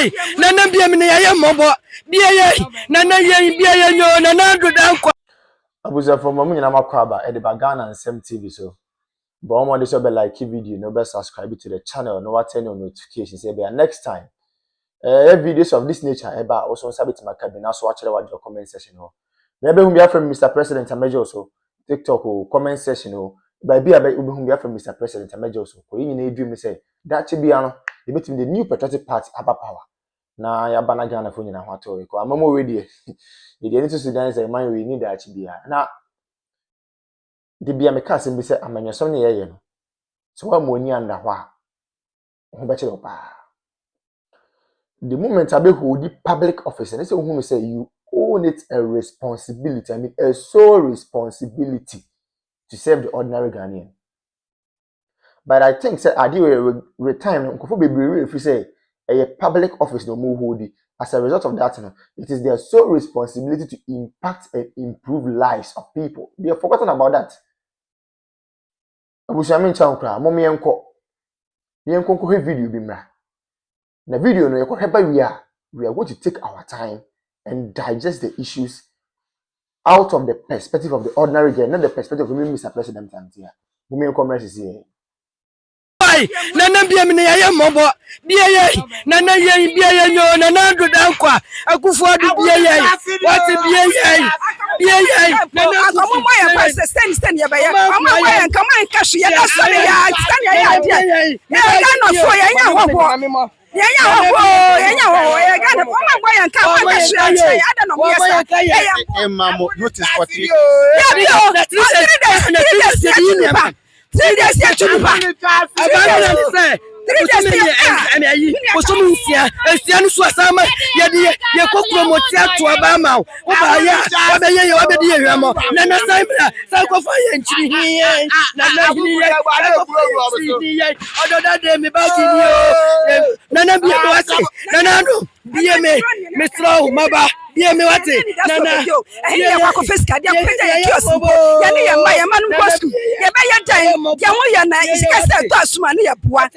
Why? Nana be a minute, mobile. Be a Nana, be a no, Nana, good uncle. I was from a million Amakwaba at the Bagana and C0me so. But I'm on this like video, no best subscribe to the channel, no turn on notifications. Next time. Videos of this nature about also submit my cabinet so watch your comment section. Maybe we from Mr. President and Major so TikTok or comment section or by be from Mr. President and Major so. You need dream say that should be the new Pr0perty party about power. Na ya bana Ghana for you na what to I'm more ready. The need to Sudan say man we need that to be na the be a mekasin be say amanya some ye no. So what money under wa. Ho be chelo pa. The moment I be hold the public office, and say who say you own it a responsibility. I mean a sole responsibility to serve the ordinary Ghanaian. But I think say Addo retirement nkofo bebree if you say a public office no more hold it. As a result of that, it is their sole responsibility to impact and improve lives of people. They have forgotten about that. Abushami chankra, mommy enko. The enko video bimra. The video no we are going to take our time and digest the issues out of the perspective of the ordinary girl, not the perspective of Mr. President here. Mommy enko is here. Nana be a minute, mobile. Be a Nana, be a no, Nana, good uncle. I go for the what to be a stand here by a come on, cash. Yeah, me what it? Nana, yeah, walk of his card. Yeah, yeah, my man was. Yeah, by your time, Yamoyana is cast to money. What?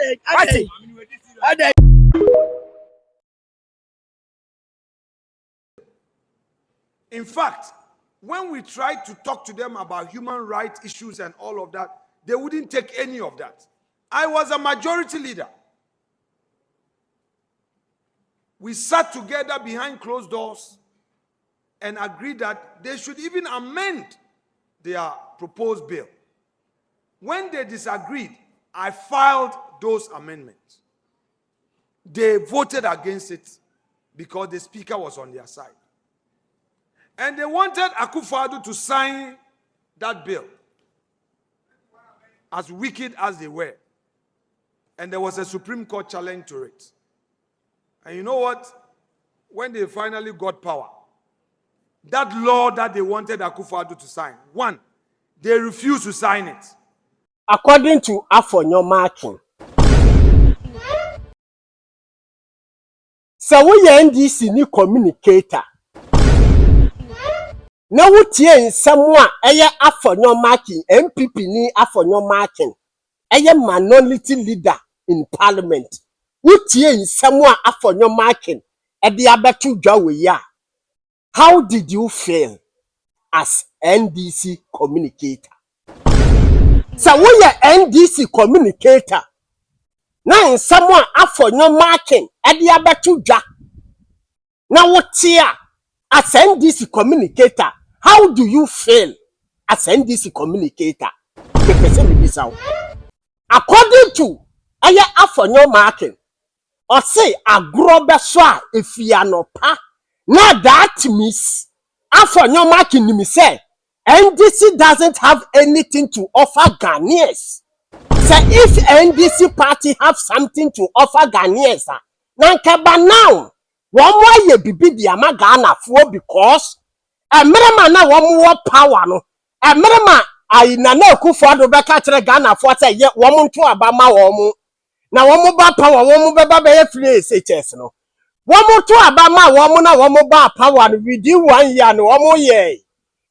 In fact, when we tried to talk to them about human rights issues and all of that, they wouldn't take any of that. I was a majority leader. We sat together behind closed doors and agreed that they should even amend their proposed bill. When they disagreed, I filed those amendments. They voted against it because the speaker was on their side. And they wanted Akufo-Addo to sign that bill, as wicked as they were. And there was a Supreme Court challenge to it. And you know what? When they finally got power, that law that they wanted Akufo-Addo to sign, one, they refused to sign it. According to C0me, so we NDC ni communicator. Now we tie someone eye C0me MPP ni C0me eye minority leader in parliament. We tie someone C0me e dey abetu dwa we ya. How did you feel as NDC communicator? So we NDC communicator. Now someone C0me e dey abetu dwa. Now what here as NDC communicator? How do you feel as NDC communicator? According to aya C0me, or say agrobeswa if you are no pa. Now that means C0me me say NDC doesn't have anything to offer Ghanaians. So if NDC party have something to offer Ghanaians, now one more ye bibi di ama Ghana for because a merema na one more power no. A merema I na Akufo-Addo beka kire Ghana for say ye womu to abama womu. Na womu ba power womu beba be free SHS no. Womu to abama womu na womu ba power within 1 year no womu ye.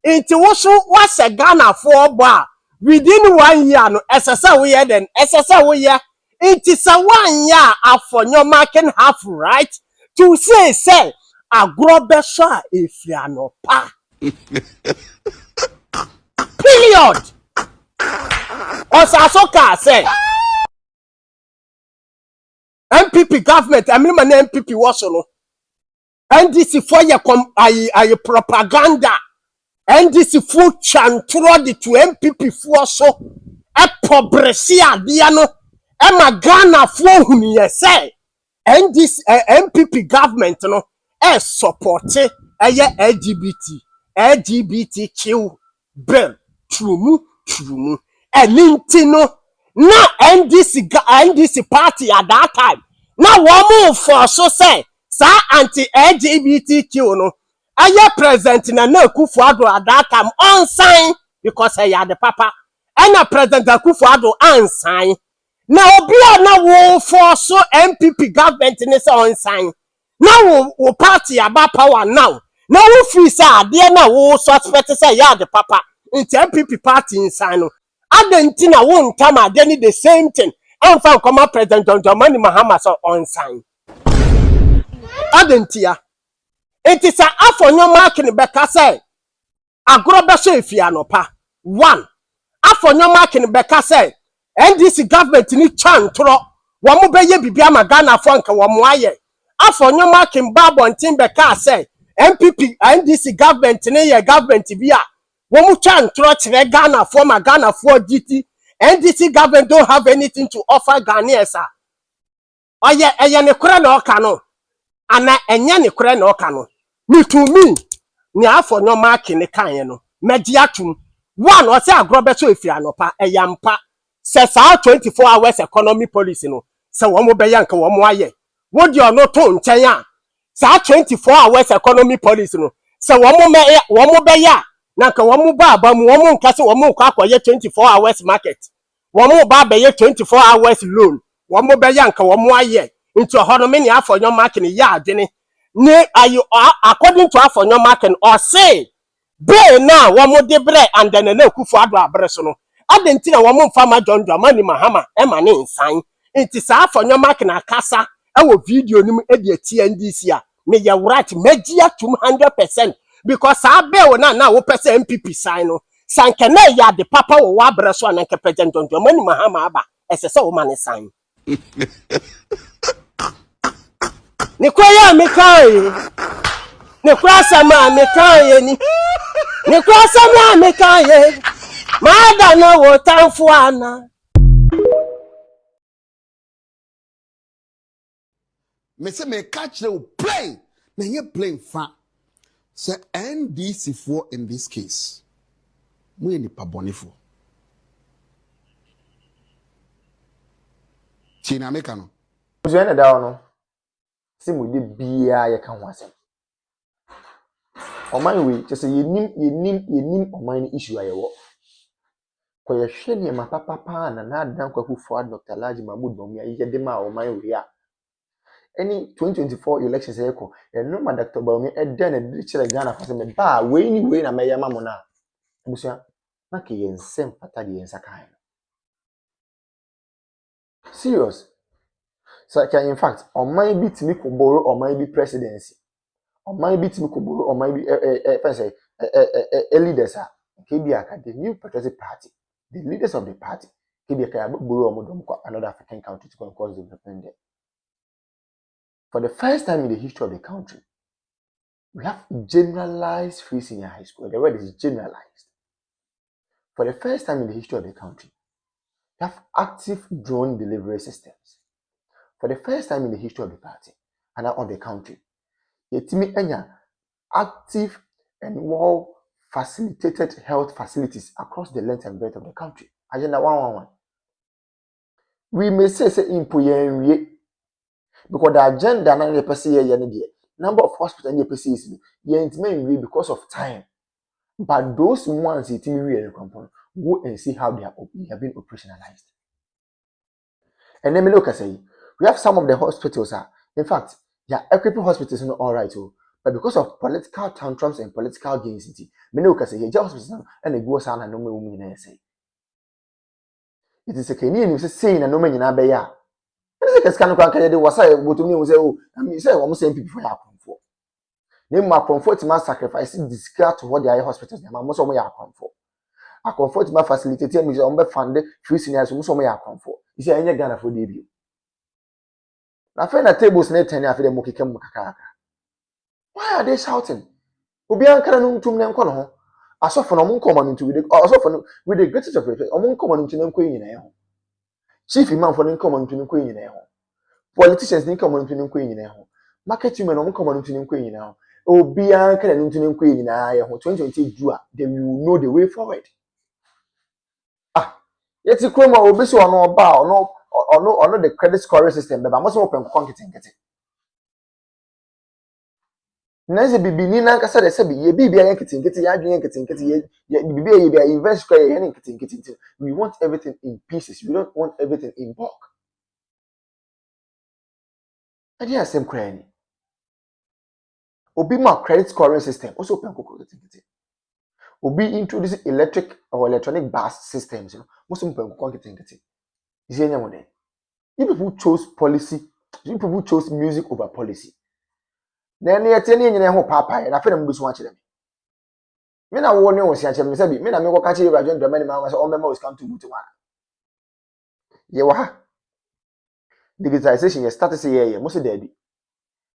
Inti was a Ghana for ba within 1 year no SSA we then SSA we ye. It is a 1 year for your market have right to say agrobeso efiano pa. Period. Osasoka say MPP government, I mean my MPP was no. NDC for your propaganda. NDC for chantrodi to MPP for so a pobresia diano. Emma Ghana for whom you say. NDC MPP government no support LGBTQ bill true. Elintino na NDC party at that time. Now one move for so say anti LGBTQ no. Aye present na Akufo-Addo at that time on sign because I had the papa. And a president Akufo-Addo on sign. Now obia na wo for so MPP government in this on sign. Now wo party about power now. Now wo free say there na wo suspect say ya the papa. Into MPP party inside no. Adentina won time they need the same thing. And found come President Prez.Mahama so on sign. Adentia. It is a afọnyọ marking beka say agrobeso efiano pa. 1. Afọnyọ marking beka say NDC government ni chantro. Wamu beye bibia magana fwanka wamu aye. Afọnyọ marking babontin beka say MPP NDC government ni ye government biya. Wamu chantro chire Ghana for Ghana for GT. NDC government don't have anything to offer Ghanaians. Oye ne kura na oka no. Ana enye ne kura na oka no. Me to me, ni afọnyọ marking ne kan no. Mediatum. 1 or say agrobeso efiano pa eyampa. Says our 24 hours economy policy no. Se womo be yanka womo aye. Wodi ono to nchen ya. Sa 24 hours economy policy no. Se womo be ya. Nanka womo ba mu womo nka se womo kwa akoye 24 hours market. Womo ba be ye 24 hours loan. Womo be yanka womo aye. Into hono ni afọnyọ marking ya adene. Ne ayo according to afọnyọ marking or say be na womo debre and then na Akufo-Addo abreso no. Adentina womo mfama Prez.Mahama ema ne nsan. Enti sa afọnyọ marking akasa ewo video nim e de TNDC a me ye right megia 200% because sa be na wo pese MPP sign no. Sanke na ya de papa wo abreso na nke President Prez.Mahama aba esese wo mane sign. Ni kwaya mekai. Ni kwasa ma mekai ni. Ni kwasa ma mekai. Ma na wo tanfu ana. Me say me catch the play. Na ye playing fa. Say NDC for in this case. We ni pabonifo. China meka no. Ojene da no. Si mu de bia ye kan ho asem. Oman we just say yenim oman ni issue ayewo. Ko ye hwe ne ma papa na adan Akufo-Addo Dr. Alhaji Mahmood Bawumia ye de ma oman we a. Any 2024 elections eko no ma Dr. Bawumia e den na chere Ghana for say me ba we ni we na me yama mo na. Busia na ke ye nsem pata de yensa kan. Serious. So in fact, on my bit me could borrow or my be presidency. On my bit me could borrow or my be leaders are KBA, the new Pr0perty party, the leaders of the party, KBA borrow another African country to cause development there. For the first time in the history of the country, we have generalized free senior high school. The word is generalized. For the first time in the history of the country, we have active drone delivery systems. For the first time in the history of the party and of the country, yetimi enya active and well facilitated health facilities across the length and breadth of the country. Agenda 111. We may say impoyen because the agenda na the person here number of hospitals and the person is intimate because of time. But those ones yetimi go and see how they have been operationalized. And then me look at say we have some of the hospitals in fact, equipping hospitals not all right, but because of political tantrums and political gains, many can say hospitals and they go and no me say. It is a Canadian saying and no man in Abaya. Ese can kwa kaya de wasa botumi wo say oh I say wo say people for akonfo na mu akonfo ti ma sacrifice discard to what they are hospitals na mo so mo ya akonfo akonfo ti ma facilitate me so be fund free seniors mo so mo ya akonfo isi enye Ghana for dey bi na fe na tables na ten afi dem okeka mu kakaka. Why are they shouting? Obi ankara no ntum ne nko no ho asofo no mo nko ma ntu asofo no with the greatest of respect omo nko ma ntu ne nko nyina e ho chief imam for nko ma ntu ne nko nyina e ho politicians nko ma ntu ne nko nyina e ho market women omo nko ma ntu ne nko nyina e ho obi ankara ntu ne nko nyina e ho 2020 do they will know the way forward. Yeti kroma obi so ono ba ono the credit scoring system be ba mo so open konketenkete Nese bibini na nkasa de se bi ye bibia yanketenkete ya adwen yanketenkete ye bibia ye bia invest kwa ye yanketenkete. We want everything in pieces. We don't want everything in bulk. Adi asem kwa ni obi ma credit scoring system also open konketenkete. Obi introduce electric or electronic bus systems, you know, most people konketenkete. Is enya mo den. You people chose policy, you people chose music over policy. Na ne yete ne nyine ho papa na fe na mbusu a kire me na wo ne wo sia kire me se bi me na me ko ka kire Destr0y so o mema was come to mutu wana ye wa ha digitalization ye start say ye mo se dabi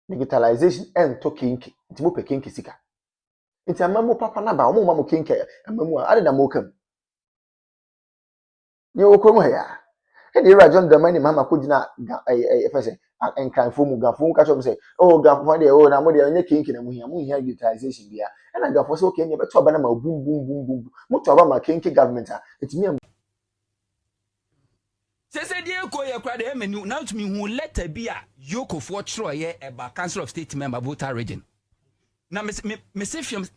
digitalization en to kinki nti mo pe kinki sika nti amamu papa na ba o mo ma mo kinki amamu a ade na mo kam ye wo ko mo ya e de Destr0y ko gina efese enkanfo mu gafo ka cho say oh gafo de oh na mo de onye kinki na mu hia digitalization bia e na gafo so okay ne beto aba na ma boom mo to aba ma kinki government a etimi Sese die ko ye kwa de menu now to me who letter bi a yoko for Destr0y about Council of State member voter region na me say films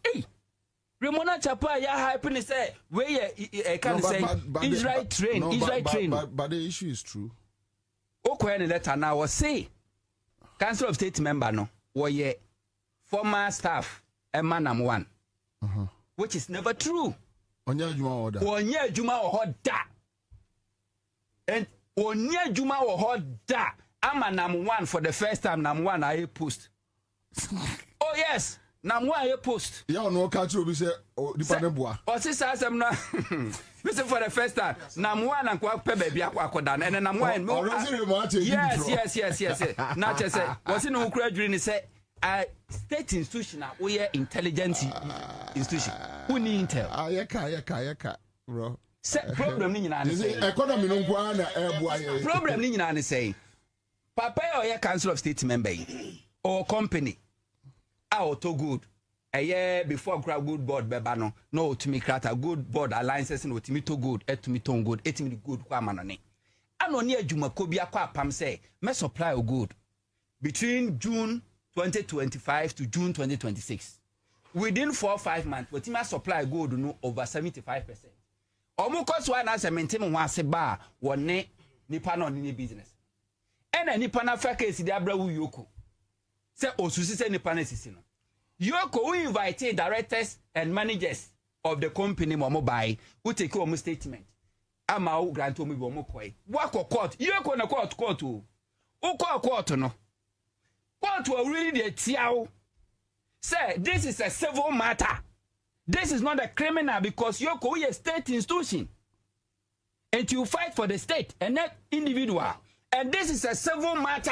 Remona Chapa ya hype ni say where ye can say Israel train but the issue is true. Okwa ni letter now was say Council of State member no ye former staff Emanam 1 which is never true. Onye juma order and onye juma order Amanam 1 for the first time Nam 1 I post. Oh yes, Nam 1 I post. Yeah, no catch you say dependent boy. O sister asem na listen for the first time Nam 1 and kwa pe baby akwakoda na Nam 1 yes na che say was no kura adwiri ni say state institution we intelligence institution who need intel ayeka bro problem ni nyina say economy no kwa na eboa problem ni nyina ni say papa or Council of State member or company to good before grab good board beba no to me create good board alliances no to me to good to me to good etimi good kwa manone anoni adwuma ko bia kwa pam say me supply o good between June 2025 to June 2026 within 4 or 5 months what my supply gold no over 75%. Omo cost one as a maintain one se ba wone nipa no ni business ena nipa na fa case di abra wu yoko se osusi se nipa na sisi no yoko we invite directors and managers of the company mo buy who take your statement ama o grant o mi bo mo koi wako court yoko na court o court no court will really dey tiao say this is a civil matter. This is not a criminal because yoko we a state institution and you fight for the state and not individual. And this is a civil matter.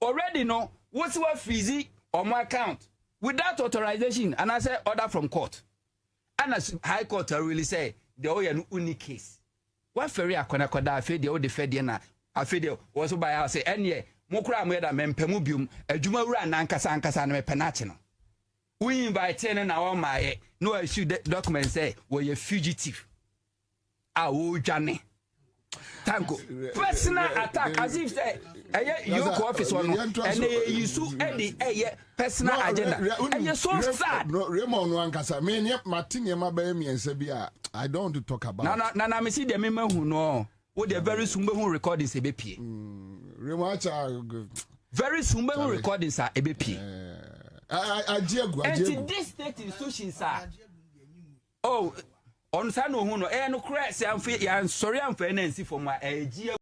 Already no, what's what fizzy on my account without authorization and I say order from court. And as High Court really say the only unique case. What ferry akona koda afi the old fed na afi the was by I say any mokra mo da mempemu bium adwuma wura na ankasa na mepenache no. We invite na our my no issue document say we a fugitive. Awo jane. Tango. Personal attack as if say your office one and they use any personal agenda. And you're so sad. No, Raymond Wankasa, me Martin Yamabemi and Sabia. I don't want to talk about. Na me see the member who know what the very soon who recordings a BP. Very soon who recordings are a BP. And this state institutions are oh on Sano Huno, no crash and sorry, I'm for NC for my AG